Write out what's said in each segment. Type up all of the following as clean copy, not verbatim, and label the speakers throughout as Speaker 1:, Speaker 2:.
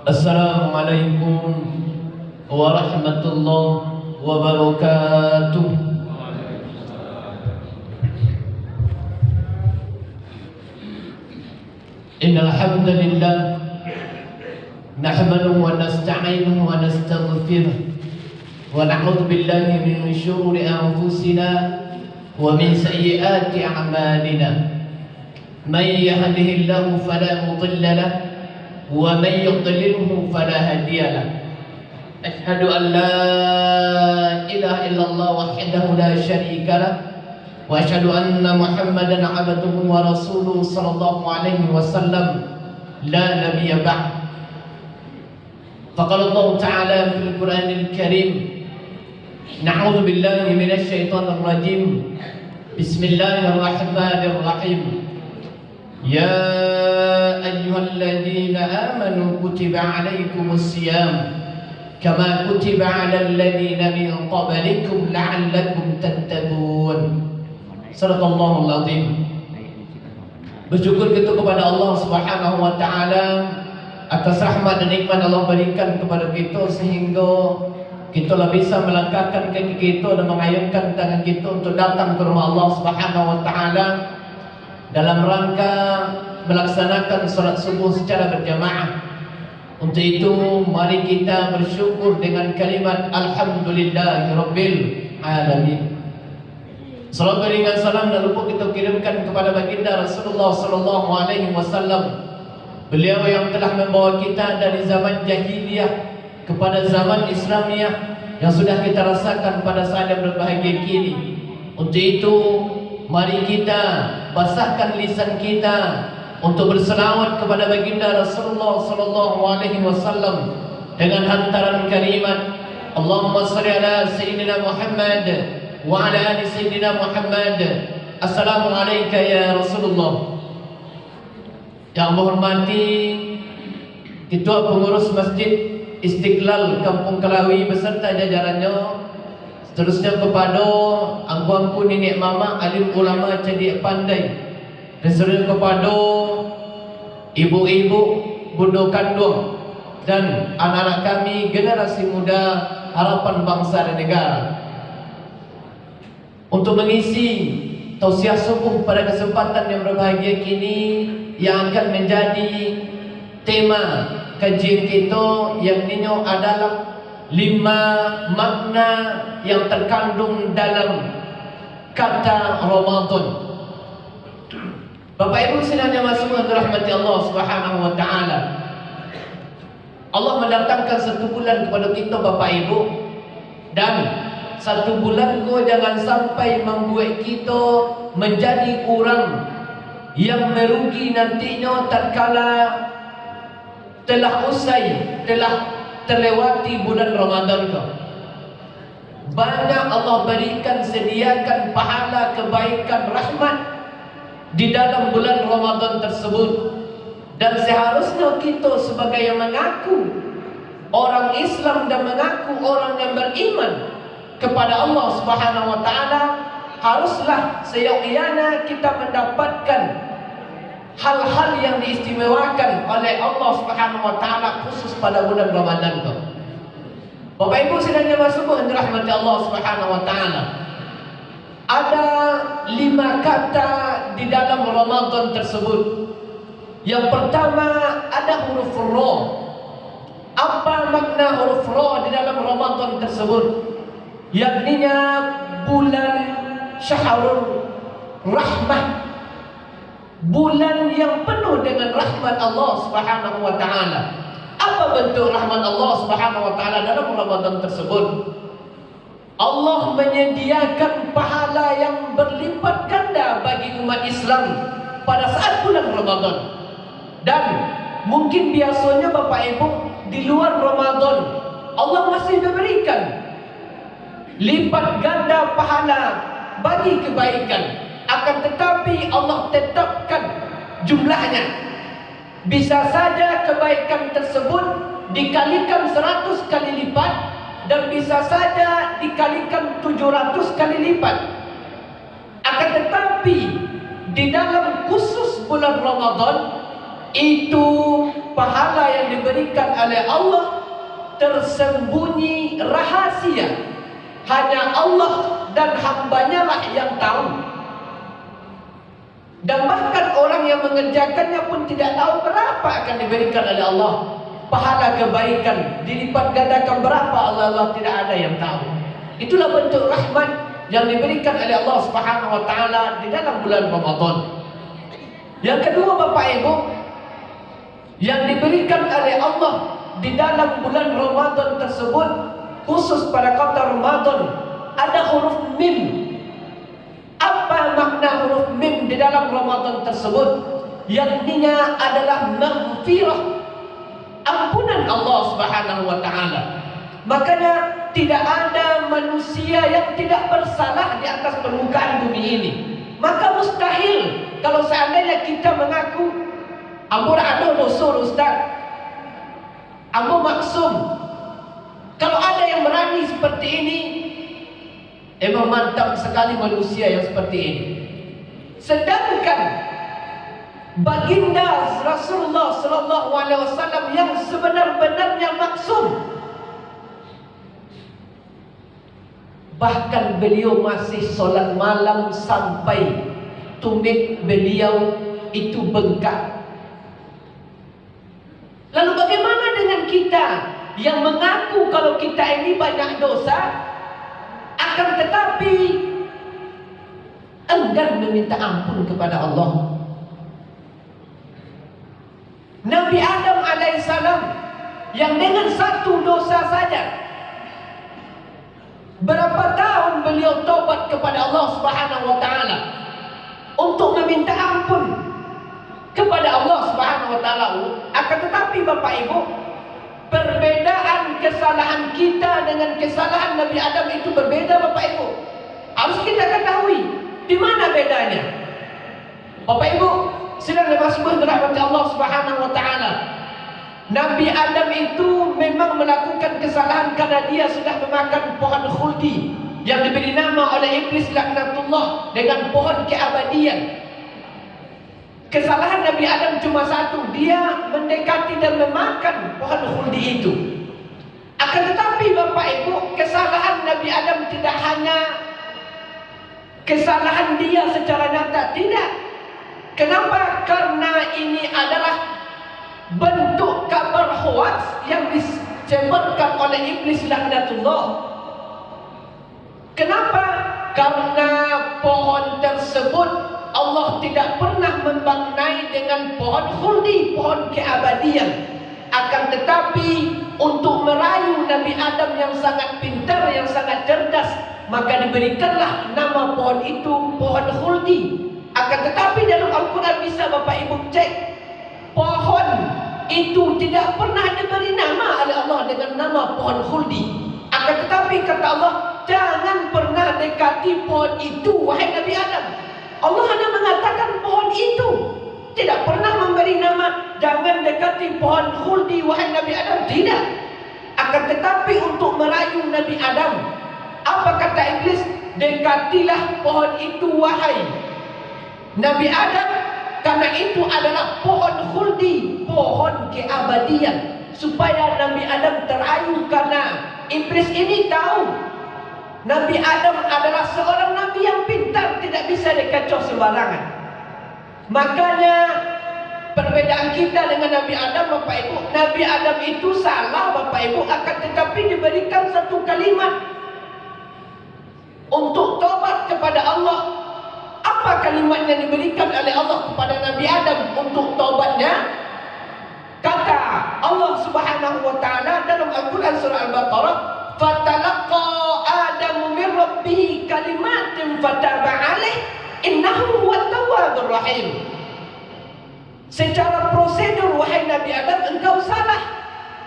Speaker 1: Assalamualaikum warahmatullahi wabarakatuh. Innal hamdalillah nahmaduhu wa nasta'inuhu wa nastaghfiruh wa na'udzu billahi min shururi anfusina wa min sayyiati a'malina. Man yahdihillahu fala mudilla lahu ومن يضلله فلا هادي له أشهد أن لا إله إلا الله وحده لا شريك له وأشهد أن محمدا عبده ورسوله صلى الله عليه وسلم لا نبي بعد فقال الله تعالى في القرآن الكريم نعوذ بالله من الشيطان الرجيم بسم الله الرحمن الرحيم يا أيها الذين آمنوا كتب عليكم الصيام كما كتب على الذين من قبلكم لعلكم تتقون. Sadaqallahul Azim. Bersyukur kita kepada Allah Subhanahu wa taala atas rahmat dan nikmat Allah berikan kepada kita sehingga kita bisa melangkahkan kaki kita dan mengayunkan tangan kita untuk datang ke rumah Allah Subhanahu wa taala dalam rangka melaksanakan salat subuh secara berjamaah. Untuk itu mari kita bersyukur dengan kalimat alhamdulillahirabbil alamin. Salam berikan salam dan lupa kita kirimkan kepada baginda Rasulullah sallallahu alaihi wasallam. Beliau yang telah membawa kita dari zaman jahiliyah kepada zaman Islamiah yang sudah kita rasakan pada saat yang berbahagia kini. Untuk itu mari kita basahkan lisan kita untuk berselawat kepada baginda Rasulullah sallallahu alaihi wasallam dengan hantaran kalimat Allahumma shalli ala sayyidina Muhammad wa ala ali sayyidina Muhammad. Assalamu alayka ya Rasulullah. Yang menghormati Ketua Pengurus Masjid Istiqlal Kampung Kelawi beserta jajarannya, seterusnya kepada angku-angku nenek mama alim ulama cerdik pandai, dan seterusnya kepada ibu-ibu, bunda kandung dan anak-anak kami generasi muda harapan bangsa dan negara. Untuk mengisi tausiah subuh pada kesempatan yang berbahagia kini yang akan menjadi tema kajian kita, yang ini adalah 5 makna yang terkandung dalam kata Ramadan. Bapak Ibu sekalian yang dirahmati Allah Subhanahu wa taala. Allah mendatangkan 1 bulan kepada kita Bapak Ibu, dan 1 bulan ko jangan sampai membuat kita menjadi orang yang merugi nantinya tatkala telah usai, telah terlewati bulan Ramadan ke. Banyak Allah berikan, sediakan pahala, kebaikan, rahmat di dalam bulan Ramadan tersebut. Dan seharusnya kita sebagai yang mengaku orang Islam dan mengaku orang yang beriman kepada Allah Subhanahu wa taala, haruslah seyogyana kita mendapatkan hal-hal yang diistimewakan oleh Allah Subhanahu wa taala khusus pada bulan Ramadan itu. Bapak Ibu sekalian yang dirahmati Allah Subhanahu wa taala, ada 5 kata di dalam Ramadan tersebut. Yang pertama ada huruf Ra. Apa makna huruf Ra di dalam Ramadan tersebut? Yakninya bulan Syahrul Rahmah, bulan yang penuh dengan rahmat Allah Subhanahu wa taala. Apa bentuk rahmat Allah Subhanahu wa taala dalam Ramadan tersebut? Allah menyediakan pahala yang berlipat ganda bagi umat Islam pada saat bulan Ramadan. Dan mungkin biasanya Bapak Ibu di luar Ramadan Allah masih memberikan lipat ganda pahala bagi kebaikan, akan tetapi Allah tetapkan jumlahnya. Bisa saja kebaikan tersebut dikalikan 100 kali lipat, dan bisa saja dikalikan 700 kali lipat. Akan tetapi di dalam khusus bulan Ramadan itu pahala yang diberikan oleh Allah tersembunyi rahasia. Hanya Allah dan hambanya lah yang tahu. Dan bahkan orang yang mengerjakannya pun tidak tahu berapa akan diberikan oleh Allah. Pahala kebaikan dilipat gandakan berapa, Allah tidak ada yang tahu. Itulah bentuk rahmat yang diberikan oleh Allah Subhanahu wa taala di dalam bulan Ramadan. Yang kedua Bapak Ibu, yang diberikan oleh Allah di dalam bulan Ramadan tersebut, khusus pada kota Ramadan, ada huruf mim. Apa makna huruf mim di dalam Ramadan tersebut? Yakninya adalah maghfirah, ampunan Allah Subhanahu wa taala. Makanya tidak ada manusia yang tidak bersalah di atas permukaan bumi ini. Maka mustahil kalau seandainya kita mengaku ambo ada dosa Ustaz, ambo maksum. Kalau ada yang berani seperti ini, emang mantap sekali manusia yang seperti ini. Sedangkan baginda Rasulullah sallallahu alaihi wasallam yang sebenar-benarnya maksum, bahkan beliau masih solat malam sampai tumit beliau itu bengkak. Lalu bagaimana dengan kita yang mengaku kalau kita ini banyak dosa, akan tetapi enggan meminta ampun kepada Allah? Nabi Adam alaihissalam yang dengan satu dosa saja, berapa tahun beliau taubat kepada Allah Subhanahu wa taala untuk meminta ampun kepada Allah Subhanahu wa taala. Akan tetapi Bapak Ibu, perbedaan kesalahan kita dengan kesalahan Nabi Adam itu berbeda Bapak Ibu. Harus kita ketahui di mana bedanya. Bapak Ibu, sedang dimasuki rahmat Allah Subhanahu wa taala. Nabi Adam itu memang melakukan kesalahan karena dia sudah memakan pohon khuldi yang diberi nama oleh iblis laknatullah dengan pohon keabadian. Kesalahan Nabi Adam cuma satu, dia mendekati dan memakan pohon khuldi itu. Akan tetapi Bapak Ibu, kesalahan Nabi Adam tidak hanya kesalahan dia secara nyata, tidak. Kenapa? Karena ini adalah bentuk kabar hoaks yang disebarkan oleh iblis laknatullah. Kenapa? Karena pohon tersebut Allah tidak pernah memaknai dengan pohon khuldi, pohon keabadian. Akan tetapi untuk merayu Nabi Adam yang sangat pintar, yang sangat cerdas, maka diberikanlah nama pohon itu pohon khuldi. Akan tetapi dalam Al-Quran bisa Bapak Ibu cek, pohon itu tidak pernah diberi nama oleh Allah dengan nama pohon khuldi. Akan tetapi kata Allah, jangan pernah dekati pohon itu wahai Nabi Adam. Allah hanya mengatakan pohon itu, tidak pernah memberi nama jangan dekati pohon khuldi wahai Nabi Adam, tidak. Akan tetapi untuk merayu Nabi Adam, apa kata iblis? Dekatilah pohon itu wahai Nabi Adam, karena itu adalah pohon khuldi, pohon keabadian, supaya Nabi Adam terayu. Karena iblis ini tahu Nabi Adam adalah seorang nabi yang pintar, tidak bisa dikacau sembarangan. Makanya perbedaan kita dengan Nabi Adam Bapak Ibu, Nabi Adam itu salah Bapak Ibu, akan tetapi diberikan satu kalimat untuk tobat kepada Allah. Apa kalimat yang diberikan oleh Allah kepada Nabi Adam untuk tobatnya? Kata Allah Subhanahu wa taala dalam Al-Quran surah Al-Baqarah, "Fatalaqa Adamu min rabbih kalimatin fataba alaih innahu huwat tawwabur rahim." Secara prosedur wahai Nabi Adam, engkau salah.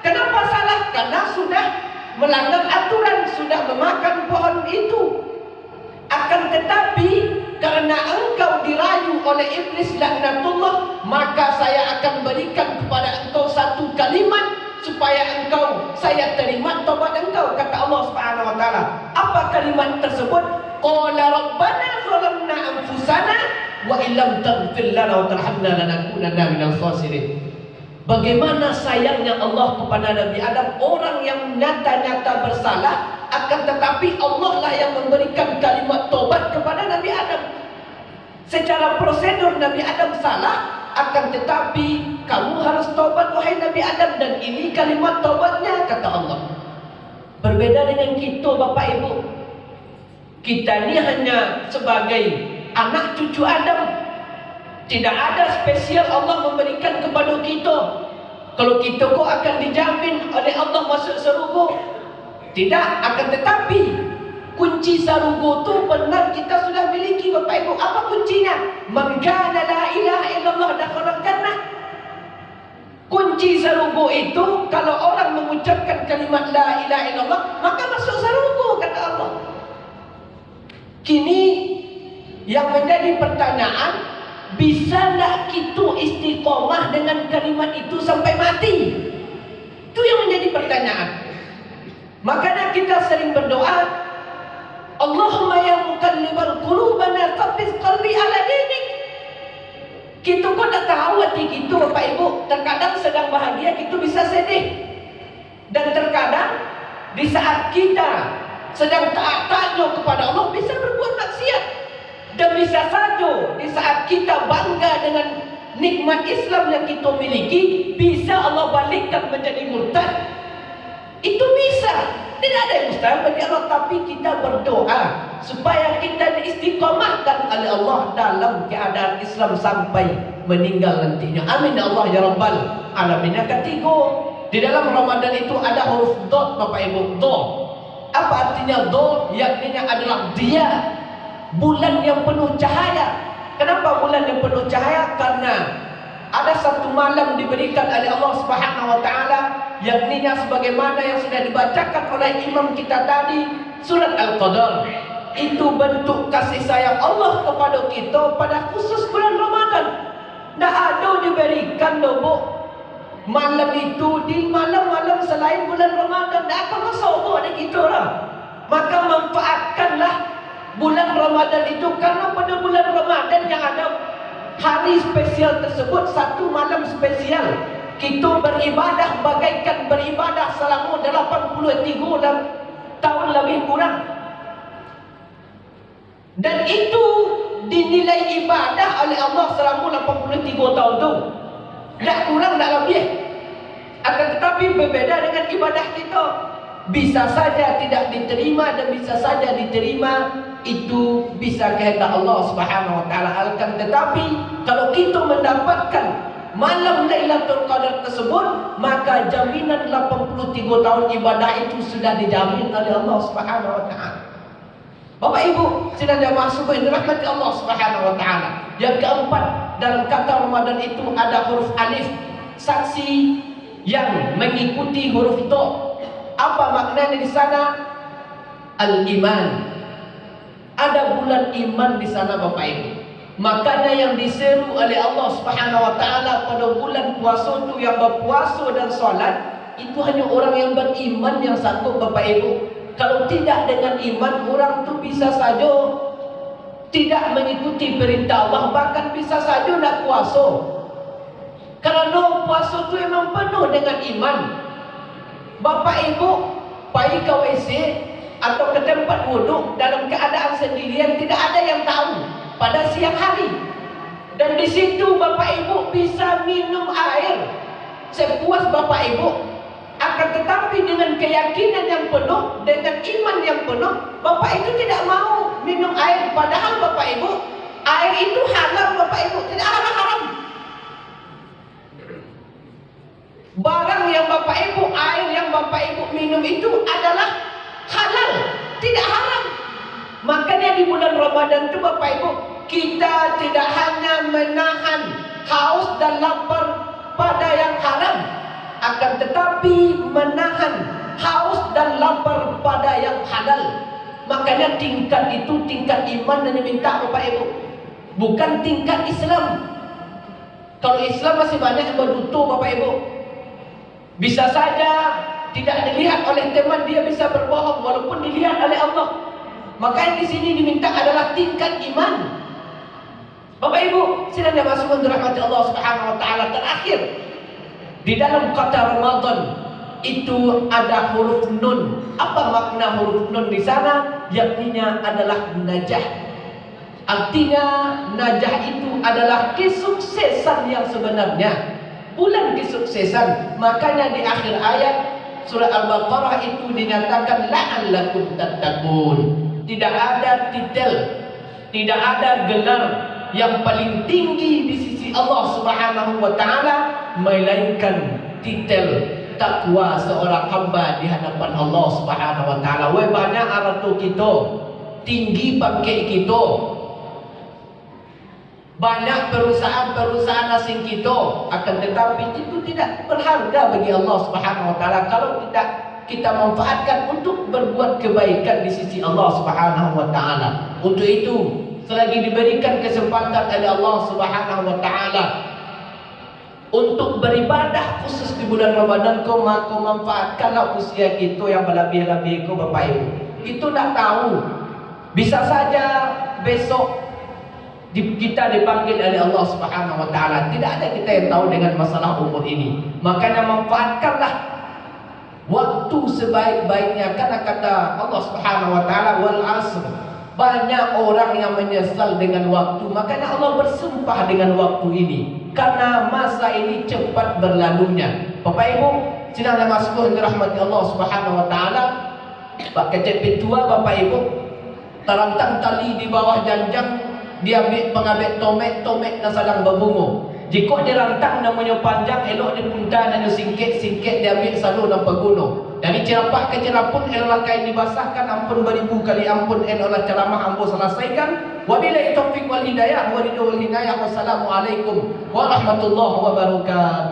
Speaker 1: Kenapa salah? Karena sudah melanggar aturan, sudah memakan pohon itu. Akan tetapi karena engkau dirayu oleh iblis laknatullah, maka saya akan berikan kepada engkau satu kalimat supaya engkau, saya terima tobat engkau, kata Allah Subhanahu wa taala. Apa kalimat tersebut? Qala rabbana zalamna anfusana wa illam taghfir lana wa tarhamna lanakunanna minal khasirin. Bagaimana sayangnya Allah kepada Nabi Adam. Orang yang nyata-nyata bersalah, akan tetapi Allah lah yang memberikan kalimat tobat kepada Nabi Adam. Secara prosedur Nabi Adam salah, akan tetapi kamu harus tobat wahai Nabi Adam, dan ini kalimat tobatnya, kata Allah. Berbeda dengan kita Bapak Ibu. Kita ini hanya sebagai anak cucu Adam. Tidak ada spesial Allah memberikan kepada kita. Kalau kita kok akan dijamin oleh Allah masuk surga. Tidak, akan tetapi kunci surga itu benar kita sudah miliki Bapak Ibu. Apa kuncinya? Man kana la ilaha illallah dakhala jannah. Kunci surga itu kalau orang mengucapkan kalimat la ilaha illallah, maka masuk surga, kata Allah. Kini yang menjadi pertanyaan, bisa tak kita istiqomah dengan kalimat itu sampai mati? Itu yang menjadi pertanyaan. Makanya kita sering berdoa, Allahumma ya muqallibal qulubana tsabbit qalbi ala dinik. Kita kok tak tahu hati kita Bapak Ibu. Terkadang sedang bahagia kita bisa sedih. Dan terkadang di saat kita sedang taat-taatnya kepada Allah bisa berbuat maksiat. Dan bisa saja di saat kita bangga dengan nikmat Islam yang kita miliki, bisa Allah balikkan menjadi murtad. Itu bisa. Tidak ada yang mustahil bagi Allah. Tapi kita berdoa supaya kita diistiqomahkan oleh Allah dalam keadaan Islam sampai meninggal nantinya. Amin ya Allah ya Rabbal Alamin. Yang ketiga, di dalam Ramadan itu ada huruf dot Bapak Ibu. Dot. Apa artinya dot? Yakni adalah dia, bulan yang penuh cahaya. Kenapa bulan yang penuh cahaya? Karena ada satu malam diberikan oleh Allah Subhanahu wa taala, yakninya sebagaimana yang sudah dibacakan oleh imam kita tadi, surat Al-Qadar. Itu bentuk kasih sayang Allah kepada kita pada khusus bulan Ramadan. Tidak ada diberikan lobo malam itu di malam-malam selain bulan Ramadan. Tidak akan masuk ada kita orang. Maka manfaatkanlah bulan Ramadan itu, karena pada bulan Ramadan yang ada hari spesial tersebut, satu malam spesial, kita beribadah bagaikan beribadah selama 83 tahun lebih kurang. Dan itu dinilai ibadah oleh Allah selama 83 tahun itu. Tak kurang, tak lebih. Akan tetapi berbeda dengan ibadah kita. Bisa saja tidak diterima dan bisa saja diterima. Itu bisa kehendak Allah Subhanahu wa taala. Akan tetapi kalau kita mendapatkan malam Lailatul Qadar tersebut, maka jaminan 83 tahun ibadah itu sudah dijamin oleh Allah Subhanahu wa taala. Bapak Ibu, sidang jamaah subuh yang dirahmati Allah Subhanahu wa taala. Yang keempat, dalam kata Ramadan itu ada huruf alif, saksi yang mengikuti huruf itu. Apa maknanya di sana? Al-iman. Ada bulan iman di sana Bapak Ibu. Makanya yang diseru oleh Allah Subhanahu wa taala pada bulan puasa itu, yang berpuasa dan solat, itu hanya orang yang beriman yang sanggup Bapak Ibu. Kalau tidak dengan iman, orang itu bisa saja tidak mengikuti perintah Allah, bahkan bisa saja nak puasa. Karena puasa itu memang penuh dengan iman. Bapak Ibu pergi ke WC atau ke tempat wuduk dalam keadaan sendirian, tidak ada yang tahu pada siang hari. Dan di situ Bapak Ibu bisa minum air sepuas Bapak Ibu. Akan tetapi dengan keyakinan yang penuh, dengan iman yang penuh, Bapak itu tidak mau minum air. Padahal Bapak Ibu, air itu halal Bapak Ibu, tidak haram. Barang yang Bapak Ibu, air yang Bapak Ibu minum itu adalah halal, tidak haram. Makanya di bulan Ramadan itu Bapak Ibu, kita tidak hanya menahan haus dan lapar pada yang haram, akan tetapi menahan haus dan lapar pada yang halal. Makanya tingkat itu tingkat iman yang diminta Bapak Ibu, bukan tingkat Islam. Kalau Islam masih banyak yang berdusta Bapak Ibu. Bisa saja tidak dilihat oleh teman, dia bisa berbohong walaupun dilihat oleh Allah. Maka yang di sini diminta adalah tingkat iman. Bapak Ibu, sidang yang masuk dirahmati Allah Subhanahu wa taala. Terakhir, Di dalam kata Ramadan itu ada huruf nun. Apa makna huruf nun di sana? Yakninya adalah najah. Artinya najah itu adalah kesuksesan yang sebenarnya, bulan kesuksesan. Makanya di akhir ayat surah Al-Baqarah itu dinyatakan la'allakum tattaqun. Tidak ada titel, tidak ada gelar yang paling tinggi di sisi Allah Subhanahu wa taala melainkan titel takwa seorang hamba di hadapan Allah Subhanahu wa taala. We banyak aratu kita, tinggi bangkai kita. Banyak perusahaan-perusahaan asing kita, akan tetapi itu tidak berharga bagi Allah Subhanahu wa taala kalau tidak kita manfaatkan untuk berbuat kebaikan di sisi Allah Subhanahu wa taala. Untuk itu, selagi diberikan kesempatan oleh Allah Subhanahu wa taala untuk beribadah khusus di bulan Ramadan, kau manfaatkanlah usia kita yang berlebih-lebih kau Bapak Ibu. Itu tak tahu, bisa saja besok kita dipanggil oleh Allah Subhanahu wa taala. Tidak ada kita yang tahu dengan masalah umur ini. Makanya manfaatkanlah waktu sebaik-baiknya, karena kata Allah Subhanahu wa taala wal asr. Banyak orang yang menyesal dengan waktu. Makanya Allah bersumpah dengan waktu ini, karena masa ini cepat berlalunya. Bapak Ibu, sidang yang masuk dirahmati Allah Subhanahu wa taala. Pak kecil tua Bapak Ibu, terantang tali di bawah janjang, dia ambil pengabek tomek dan sedang berbunga. Jika dia rantang namanya panjang, elok dia punta dan singkit dia ambil selalu nampak gunung. Dari cerapak ke cerapun, eloklah kain dibasahkan, ampun beribu kali ampun, eloklah ceramah ampun selesaikan. Wabillahi taufiq wal hidayah, Wassalamualaikum warahmatullahi wabarakatuh.